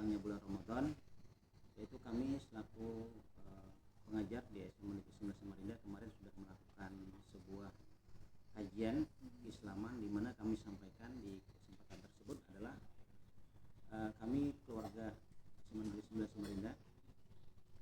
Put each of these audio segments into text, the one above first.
datangnya bulan Ramadan, yaitu kami selaku pengajar di SMA Negeri 19 Samarinda kemarin sudah melakukan sebuah kajian keislaman di mana kami sampaikan di kesempatan tersebut adalah kami keluarga SMA Negeri 19 Samarinda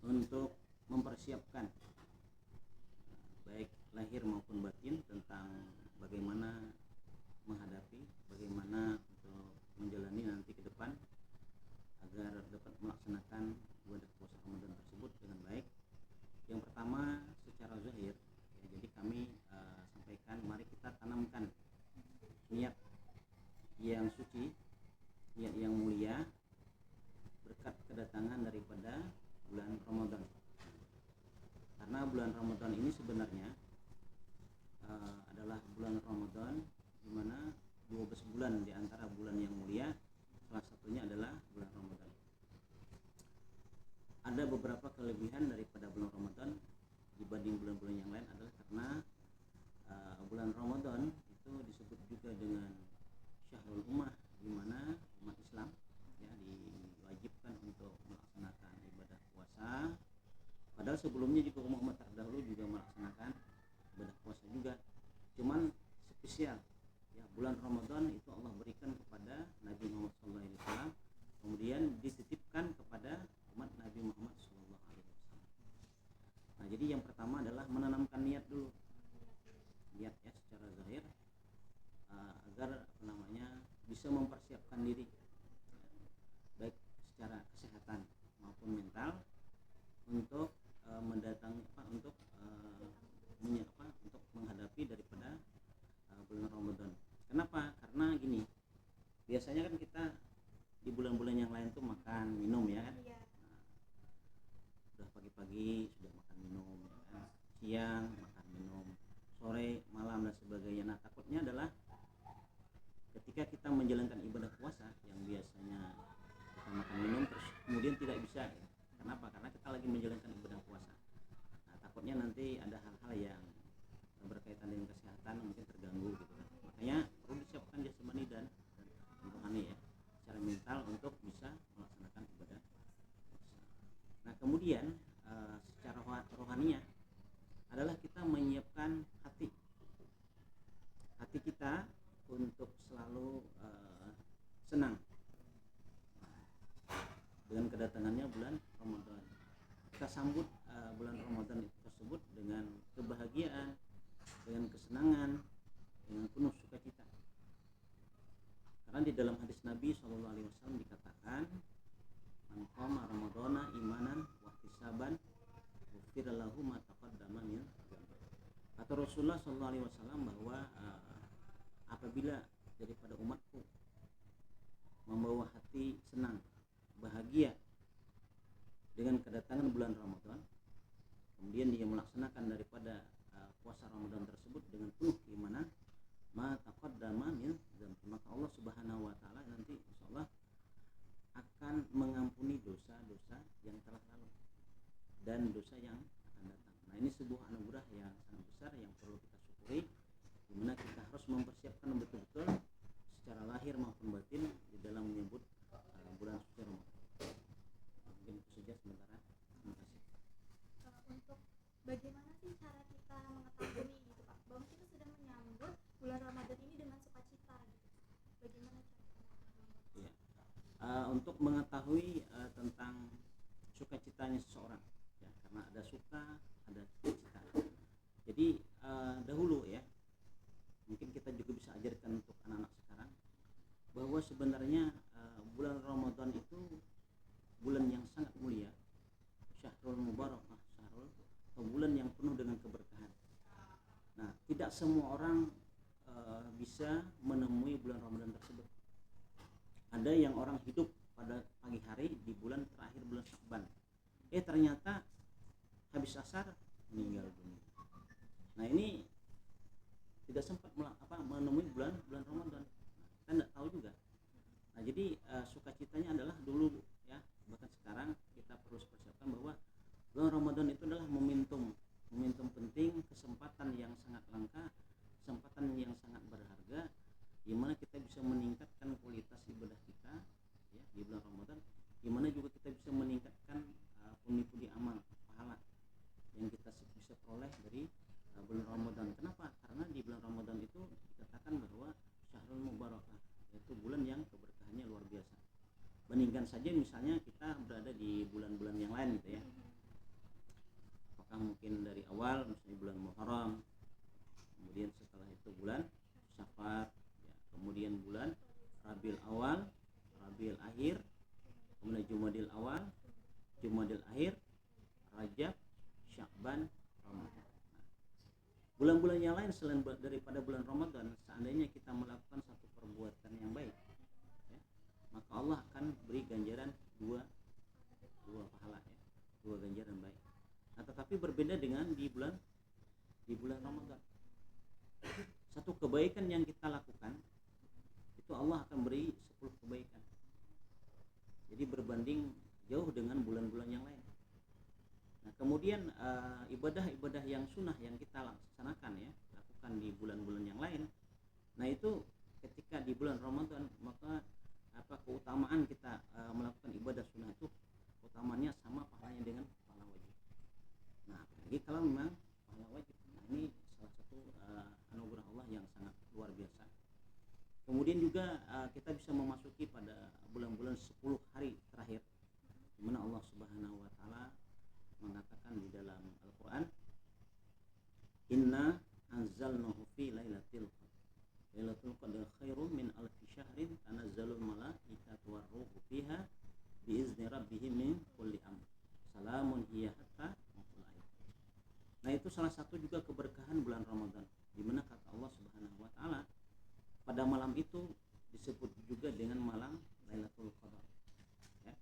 untuk mempersiapkan baik lahir maupun batin tentang bagaimana menghadapi, bagaimana untuk menjalani nanti ke depan agar dapat melaksanakan ibadah puasa Ramadan tersebut dengan baik. Yang pertama secara zahir, ya, jadi kami sampaikan mari kita tanamkan niat yang suci, niat yang mulia berkat kedatangan daripada bulan Ramadan. Karena bulan Ramadan ini sebenarnya adalah bulan Ramadan di mana 12 bulan di antara bulan yang mulia, salah satunya adalah bulan Ramadan. Ada beberapa kelebihan daripada bulan Ramadan dibanding bulan-bulan yang lain adalah karena bulan Ramadan itu disebut juga dengan Syahrul Ummah, di mana umat Islam ya diwajibkan untuk melaksanakan ibadah puasa. Padahal sebelumnya juga umat terdahulu juga melaksanakan ibadah puasa juga. Cuman spesial ya bulan Ramadan itu Allah berikan kepada Nabi Muhammad SAW, kemudian dititipkan kepada umat Nabi Muhammad SAW. Nah, jadi yang pertama adalah menanamkan niat dulu, niat ya secara zahir agar bisa mempersiapkan diri baik secara kesehatan maupun mental untuk mendatangi untuk menghadapi daripada bulan Ramadan. Kenapa? Karena gini, biasanya kan kita di bulan-bulan yang lain tuh makan minum ya kan. Nah, udah pagi-pagi sudah makan minum ya kan? Siang makan minum, sore malam dan sebagainya. Nah, takutnya adalah ketika kita menjalankan ibadah puasa yang biasanya kita makan minum terus kemudian tidak bisa ya. Kenapa? Karena kita lagi menjalankan ibadah puasa. Nah, takutnya nanti ada hal-hal yang berkaitan dengan kesehatan mungkin terganggu gitu kan. Makanya perlu disiapkan jasmani dan rohani ya, secara mental untuk bisa melaksanakan ibadah puasa. Nah, kemudian secara rohaninya adalah kita menyiapkan hati kita untuk selalu senang dengan kedatangannya bulan Ramadan. Kita sambut bulan Ramadan tersebut dengan kebahagiaan, dengan kesenangan, dengan penuh sukacita. Karena di dalam hadis Nabi SAW dikatakan, man qama ramadhana imanan wa ihtisaban ghufira lahu ma taqaddama min dhanbi. Kata Rasulullah SAW bahwa apabila daripada umatku membawa hati senang, bahagia dengan kedatangan bulan Ramadan, kemudian dia melaksanakan daripada puasa Ramadan tersebut dengan penuh keimanan, ma taqaddama min dzambi, maka Allah Subhanahu wa taala nanti insyaallah akan mengampuni dosa-dosa yang telah lalu dan dosa yang akan datang. Nah, ini sebuah anugerah yang sangat besar yang perlu kita syukuri, di mana kita harus mempersiapkan betul-betul secara lahir maupun batin di dalam menyambut bulan suci Ramadan. Mungkin itu saja sementara. Terima kasih. Untuk bagaimana sih cara kita mengetahui gitu Pak, bahwa kita sudah menyambut bulan Ramadan ini dengan sukacita gitu. Bagaimana cara kita? Ya. Untuk mengetahui tentang sukacitanya seseorang, ya, karena ada suka, ada sukacita. Jadi dahulu ya, mungkin kita juga bisa ajarkan untuk anak-anak sekarang bahwa sebenarnya bulan Ramadan itu bulan yang sangat mulia, Syahrul Mubarakah, bulan yang penuh dengan keberkahan. Nah, tidak semua orang bisa menemui bulan Ramadan tersebut. Ada yang orang hidup pada pagi hari di bulan terakhir bulan Sya'ban, ternyata habis asar meninggal dunia. Nah, ini tidak sempat menemui bulan Ramadan. Nah, kita tidak tahu juga. Nah, jadi sukacitanya adalah dulu ya, bahkan sekarang kita perlu persiapkan bahwa bulan Ramadan itu adalah momentum penting, kesempatan yang sangat langka, kesempatan yang sangat berharga, di mana kita bisa meningkatkan kualitas ibadah kita ya di bulan Ramadan di mana juga kita bisa meningkatkan pundi-pundi amal pahala yang kita bisa peroleh dari bulan Ramadan. Kenapa? Karena di bulan Ramadan itu dikatakan bahwa syahrul mubarakah, yaitu bulan yang keberkahannya luar biasa. Bandingkan saja misalnya kita berada di bulan-bulan yang lain gitu ya. Apakah mungkin dari awal misalnya bulan Muharram, kemudian setelah itu bulan Safar, ya, kemudian bulan Rabiul Awal, Rabiul Akhir, kemudian Jumadil Awal, Jumadil Akhir, Rajab, Sya'ban, Ramadan. Bulan-bulan yang lain selain daripada bulan Ramadan, seandainya kita melakukan satu perbuatan yang baik, ya, maka Allah akan beri ganjaran dua pahala, ya, dua ganjaran baik. Nah, tetapi berbeda dengan di bulan Ramadan. Satu kebaikan yang kita lakukan itu Allah akan beri 10 kebaikan. Jadi berbanding jauh dengan bulan-bulan yang lain. Nah, kemudian ibadah-ibadah yang sunnah yang kita laksanakan, ya, lakukan di bulan-bulan yang lain. Nah, itu ketika di bulan Ramadan, maka keutamaan kita melakukan ibadah sunnah itu keutamanya sama pahalanya dengan pahala wajib. Nah, apalagi kalau memang pahala wajib. Nah, ini salah satu anugerah Allah yang sangat luar biasa. Kemudian juga kita bisa memasuki pada bulan-bulan 10 hari terakhir, di mana Allah Subhanahu wa taala mengatakan di dalam Al-Qur'an, "Inna anzalnahu fi lailatul qadar. Lailatul qadar khairum min alfi syahrin tanazzalul malaikatu war-ruhu fiha biizni rabbihim min kulli amr. Salamun hiya hatta matla'il fajr." Nah, itu salah satu juga keberkahan bulan Ramadan, di mana kata Allah Subhanahu wa taala, pada malam itu disebut juga dengan malam Lailatul Qadar. Ya.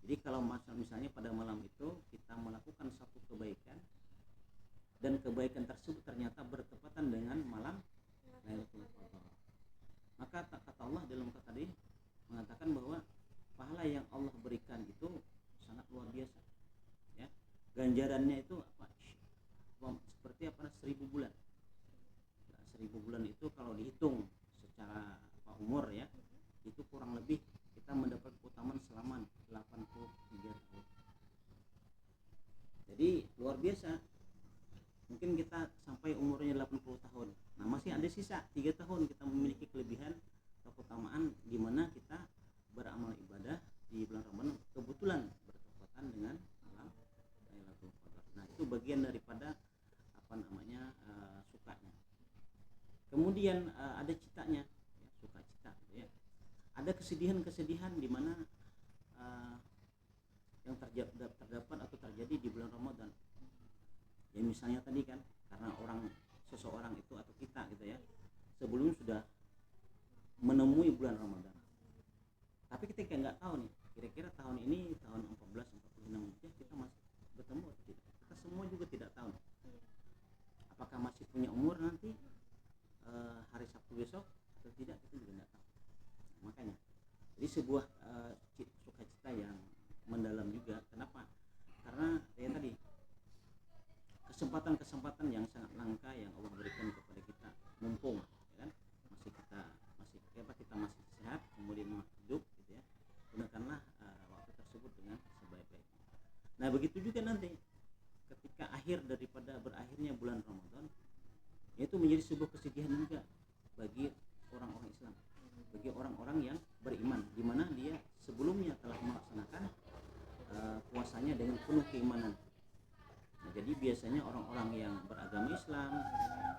Jadi kalau misalnya pada malam itu kita melakukan satu kebaikan dan kebaikan tersebut ternyata bertepatan dengan malam Lailatul Qadar, maka kata Allah dalam kata tadi mengatakan bahwa pahala yang Allah berikan itu sangat luar biasa. Ya. Ganjarannya itu seperti 1000 bulan. Nah, 1000 bulan itu kalau dihitung secara umur, ya, itu kurang lebih kita mendapat keutamaan selama 83 tahun. Jadi luar biasa. Mungkin kita sampai umurnya 80 tahun. Nah, masih ada sisa 3 tahun kita memiliki kelebihan atau keutamaan di mana kita beramal ibadah di bulan Ramadan kebetulan bertepatan dengan malam Lailatul Qadar. Nah, itu bagian daripada sukanya. Kemudian ada citanya, ya, sukacita, ya. Ada kesedihan-kesedihan di mana yang terdapat atau terjadi di bulan Ramadan. Ya, misalnya tadi kan, karena seseorang itu atau kita gitu ya, sebelumnya sudah menemui bulan Ramadan. Tapi kita nggak tahu nih, kira-kira tahun ini tahun 1446 ya kita masih bertemu atau tidak. Kita semua juga tidak tahu. Apakah masih punya umur nanti hari Sabtu besok atau tidak, kita juga tidak tahu. Nah, makanya jadi sebuah sukacita yang mendalam juga. Kenapa? Karena ya tadi kesempatan-kesempatan yang sangat langka yang Allah berikan kepada kita, mumpung, ya kan, kita masih sehat, kemudian hidup, gitu ya. Gunakanlah waktu tersebut dengan sebaik-baiknya. Nah, begitu juga nanti ketika berakhirnya bulan Ramadan, yaitu menjadi sebuah kesedihan juga bagi orang-orang Islam, bagi orang-orang yang beriman, di mana dia sebelumnya telah melaksanakan puasanya dengan penuh keimanan. Nah, jadi biasanya orang-orang yang beragama Islam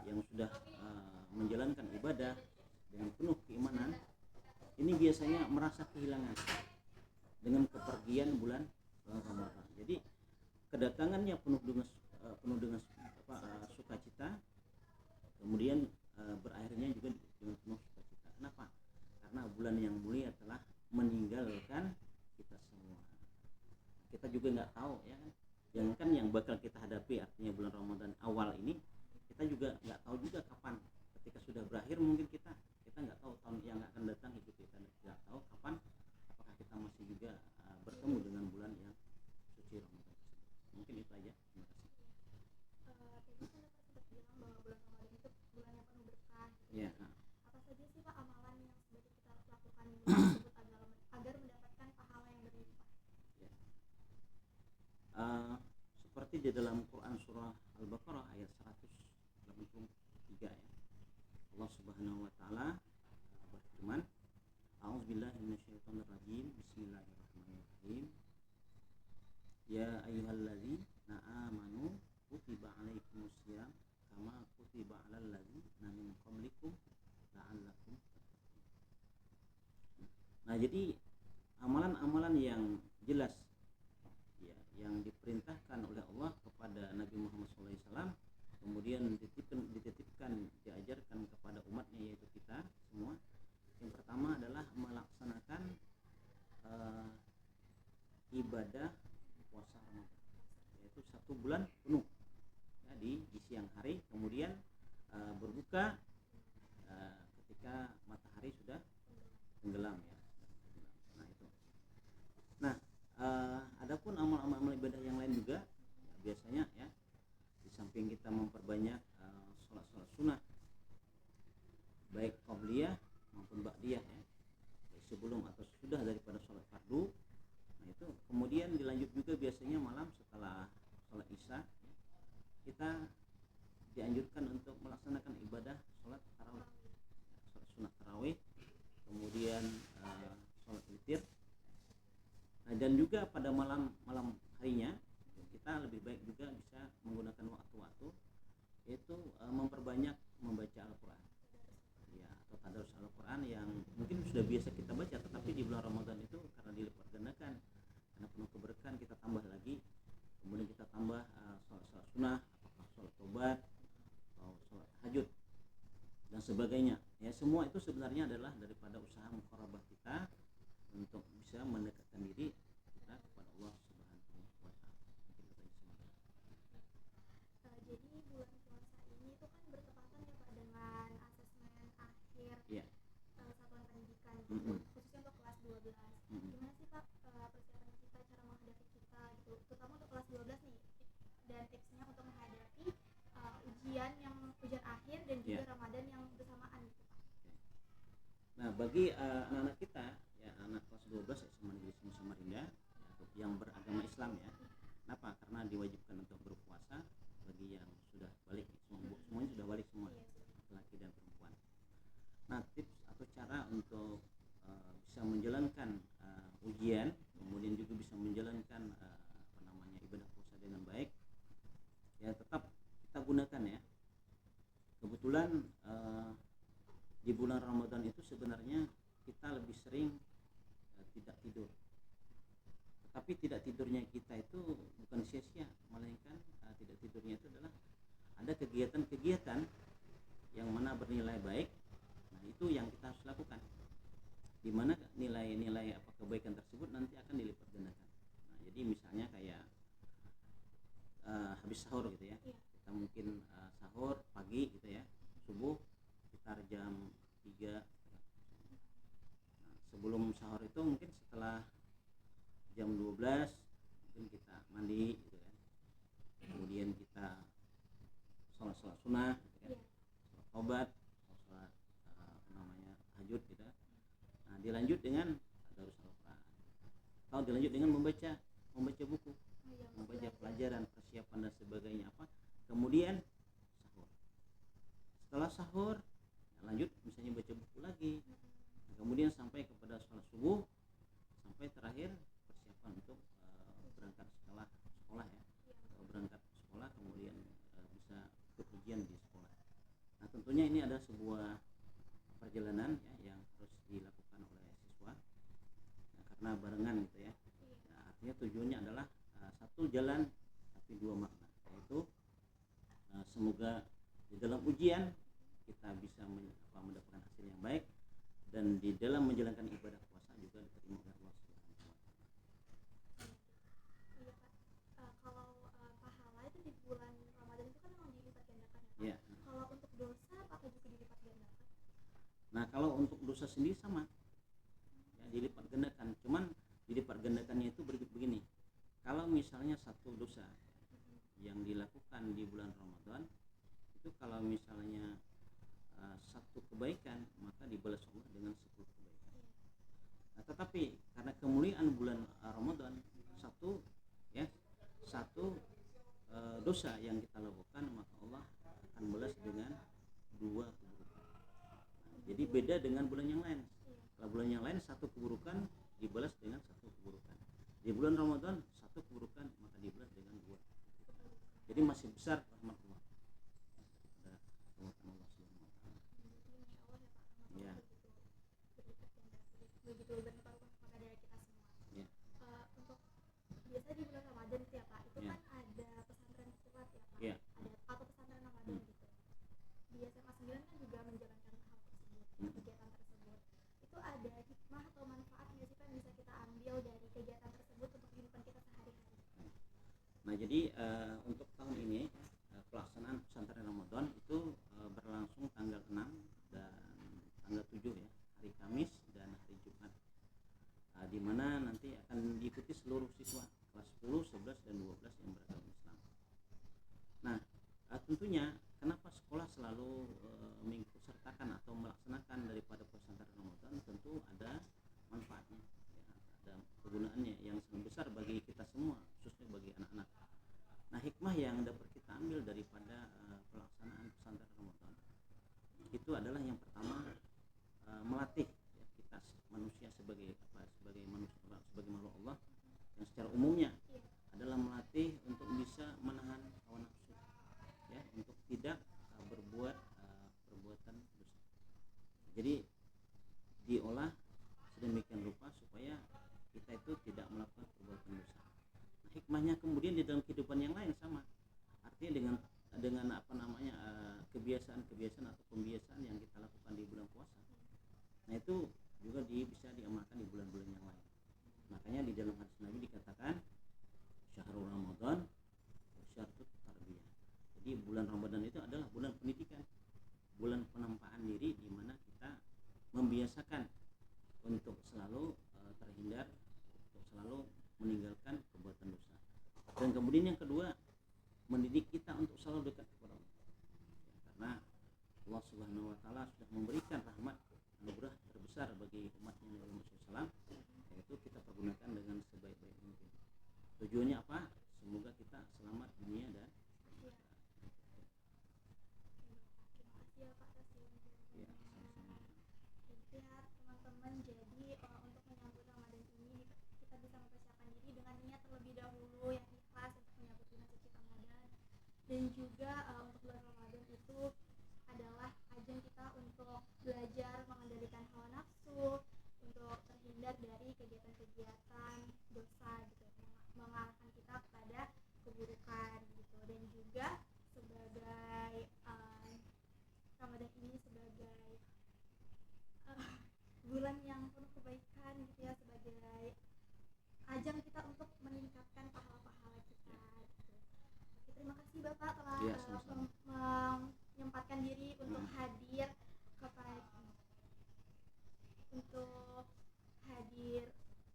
yang sudah menjalankan ibadah dengan penuh keimanan, ini biasanya merasa kehilangan dengan kepergian bulan Ramadan. Jadi kedatangannya penuh dengan sukacita, kemudian berakhirnya juga dengan penuh sukacita. Kenapa? Karena bulan yang mulia telah meninggalkan kita semua. Kita juga nggak tahu, ya kan, jangankan yang bakal kita hadapi, artinya bulan Ramadan awal ini, kita juga nggak tahu juga kapan. Ketika sudah berakhir, mungkin kita nggak tahu tahun yang akan datang itu, kita nggak tahu kapan, apakah kita masih juga bertemu dengan bulan yang suci Ramadan. Mungkin itu aja. Terima kasih. Tadi kan sempat bilang bahwa bulan Ramadan itu bulan yang penuh berkah. Ya. Apa saja sih Pak amalan yang sebaiknya kita lakukan di bulan tersebut agar mendapatkan pahala yang berlimpah? seperti di dalam Quran surah Al-Baqarah ayat 183 ya. Allah Subhanahu wa taala berfirman, A'udzubillahi minasyaitonirrajim. Bismillahirrahmanirrahim. Ya ayyuhalladzina amanu kutiba alaikumusiyam kama kutiba alal ladzina min qablikum la'allakum tattaqun. Nah, jadi amalan-amalan yang jelas ya, yang diperintahkan oleh Allah kepada Nabi Muhammad SAW, kemudian dititipkan, diajarkan kepada umatnya, yaitu kita semua. Yang pertama adalah melaksanakan ibadah puasa Ramadan, yaitu 1 bulan penuh ya, di siang hari, kemudian berbuka ketika matahari sudah tenggelam ya. Nah itu. Nah, adapun amal-amal ibadah yang lain juga ya, biasanya ya, di samping kita memperbanyak sholat-sholat sunnah baik qabliyah maupun ba'diyah ya, baik sebelum atau sesudah daripada sholat fardu. Nah itu kemudian dilanjut juga biasanya malam setelah sholat isya ya, kita dianjurkan untuk melaksanakan ibadah sholat tarawih ya, sholat sunnah tarawih, kemudian sholat witir. Nah, dan juga pada malam harinya kita lebih baik juga bisa menggunakan waktu-waktu, yaitu memperbanyak membaca Al-Quran ya, atau tadarus Al-Quran yang mungkin sudah biasa kita baca, tetapi di bulan Ramadan itu karena dilipat gandakan, karena penuh keberkahan, kita tambah lagi. Kemudian kita tambah sholat sunnah, apakah sholat tobat atau sholat tahajud dan sebagainya ya. Semua itu sebenarnya adalah daripada usaha muqarabah kita untuk bisa mendekatkan diri kita kepada Allah Subhanahu wa taala. Jadi bulan puasa ini itu kan bertepatan ya Pak dengan asesmen akhir Iya. satuan pendidikan Mm-mm. khususnya untuk kelas 12. Gimana sih Pak persiapan kita, cara menghadapi kita gitu, terutama untuk kelas 12 nih, dan tipsnya untuk menghadapi ujian akhir dan juga Iya. Ramadan yang bersamaan gitu Pak. Nah, bagi anak-anak kita ya, anak kelas 12 SMA Negeri Samarinda ya, yang beragama Islam ya. Kenapa? Karena diwajibkan untuk berpuasa bagi yang sudah balik, semuanya sudah balik semua, laki dan perempuan. Nah, tips atau cara untuk bisa menjalankan ujian, kemudian juga bisa menjalankan ibadah puasa dengan baik ya, tetap kita gunakan ya. Kebetulan di bulan Ramadan itu sebenarnya kita lebih sering tidak tidur. Tetapi tidak tidurnya kita itu bukan sia-sia, melainkan tidak tidurnya itu adalah ada kegiatan-kegiatan yang mana bernilai baik. Nah, itu yang kita harus lakukan, di mana nilai-nilai apa kebaikan tersebut nanti akan dilipat gandakan. Nah, jadi misalnya kayak habis sahur gitu ya, kita mungkin sahur pagi gitu ya, subuh sekitar jam 3. Nah, sebelum sahur itu mungkin setelah jam 12 mungkin kita mandi gitu kan, kemudian kita sholat sunnah gitu kan, sholat tobat, sholat tahajud gitu. Nah, dilanjut dengan tadarus Al-Quran, atau dilanjut dengan membaca buku, membaca pelajaran, persiapan dan sebagainya apa. Kemudian sahur, setelah sahur lanjut misalnya baca buku lagi. Nah, kemudian sampai kepada sholat subuh, sampai terakhir persiapan untuk berangkat sekolah ya, atau berangkat sekolah, kemudian bisa ikut ujian di sekolah. Nah, tentunya ini ada sebuah perjalanan ya, yang harus dilakukan oleh siswa ya, karena barengan gitu ya. Nah, artinya tujuannya adalah satu jalan tapi dua makna, yaitu semoga di dalam ujian kita bisa mendapatkan hasil yang baik, dan di dalam menjalankan ibadah puasa juga diterima oleh Allah Subhanahu wa taala. Iya Pak, kalau pahala itu di bulan Ramadan itu kan memang dilipat gandakan ya Pak. Ya. Kalau untuk dosa apakah juga dilipat gandakan? Nah, kalau untuk dosa sendiri sama ya, dilipat gandakan. Cuman dilipat gandakannya itu begini, kalau misalnya satu dosa yang dilakukan di bulan Ramadan itu, kalau misalnya satu kebaikan, maka dibalas Allah dengan 10 kebaikan. Nah, tetapi karena kemuliaan bulan Ramadan, satu Di bulan Ramadan satu keburukan maka dibalas dengan dua. Jadi masih besar rahmat Allah daripada rahmatan Allah Subhanahu wa taala. Ya. Begitu bermanfaat kepada kita semua. Ya. Untuk biasa di bulan Ramadan itu ya Pak, itu Ya. kan ada pesantren kilat ya Pak, Ya. ada atau pesantren Ramadan gitu. Di SMA 9 kan juga menjalankan hal tersebut, kegiatan tersebut. Itu ada hikmah atau manfaat nggak sih Pak yang bisa kita ambil dari kegiatan tersebut untuk kehidupan kita sehari-hari? Nah jadi untuk tahun ini pelaksanaan pesantren Ramadan itu berlangsung tanggal 6 dan tanggal 7 ya, hari Kamis dan hari Jumat, di mana nanti akan diikuti seluruh siswa kelas 10, 11 dan 12 yang beragama Islam. Nah tentunya kenapa sekolah selalu mengikutsertakan atau melaksanakan daripada pesantren Ramadan, tentu ada manfaatnya ya, ada kegunaannya yang sangat besar bagi kita semua, khususnya bagi anak-anak. Nah hikmah yang dapat kita ambil daripada pelaksanaan pesantren Ramadan itu adalah yang pertama, melatih ya, kita manusia sebagai manusia, sebagai makhluk Allah yang secara umumnya adalah melatih untuk bisa menahan hawa nafsu ya, untuk tidak berbuat perbuatan dosa. Jadi diolah sedemikian rupa supaya kita itu tidak melakukan perbuatan dosa. Nah, hikmahnya kemudian di dalam kehidupan yang lain sama. Artinya dengan apa namanya kebiasaan-kebiasaan atau pembiasaan yang kita lakukan di bulan puasa. Nah, itu juga bisa diamalkan di bulan-bulan yang lain. Makanya di dalam hadis Nabi dikatakan syahrul Ramadan syahrut tarbiyah. Jadi bulan Ramadan itu adalah bulan pendidikan, bulan penampaan diri di mana kita membiasakan untuk selalu terhindar, untuk selalu meninggalkan perbuatan dosa. Dan kemudian yang kedua, mendidik kita untuk selalu dekat kepada Allah. Ya, karena Allah Subhanahu wa taala sudah memberikan rahmat anugerah terbesar bagi umatnya Nabi Muhammad SAW, yaitu kita pergunakan dengan sebaik-baik mungkin. Tujuannya apa? Semoga kita selamat dunia dan akhirat. Terima kasih ya Pak atas Ya, sama-sama. Jadi ya teman-teman, jadi untuk menyambut Ramadan ini kita bisa mempersiapkan diri dengan niat terlebih dahulu yang ikhlas untuk menyambut bulan suci Ramadan. Dan juga untuk bulan Ramadan itu adalah ajang kita untuk belajar mengendalikan hawa nafsu, untuk terhindar dari kegiatan-kegiatan dosa gitu, mengarahkan kita kepada keburukan gitu. Dan juga sebagai Ramadan ini sebagai bulan yang penuh kebaikan gitu ya, sebagai ajang kita untuk meningkatkan pahala-pahala kita gitu. Oke, terima kasih Bapak telah Ya, sama-sama. menyempatkan diri untuk hadir untuk hadir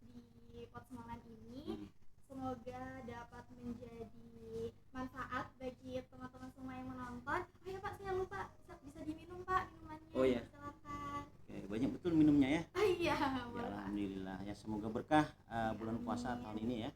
di Potsmongan ini. Semoga dapat menjadi manfaat bagi teman-teman semua yang menonton. Oh ya Pak, saya lupa, bisa diminum Pak minumannya. Oh ya. Silakan. Oke, banyak betul minumnya ya. Iya, Ya, alhamdulillah ya, semoga berkah bulan puasa tahun ini ya.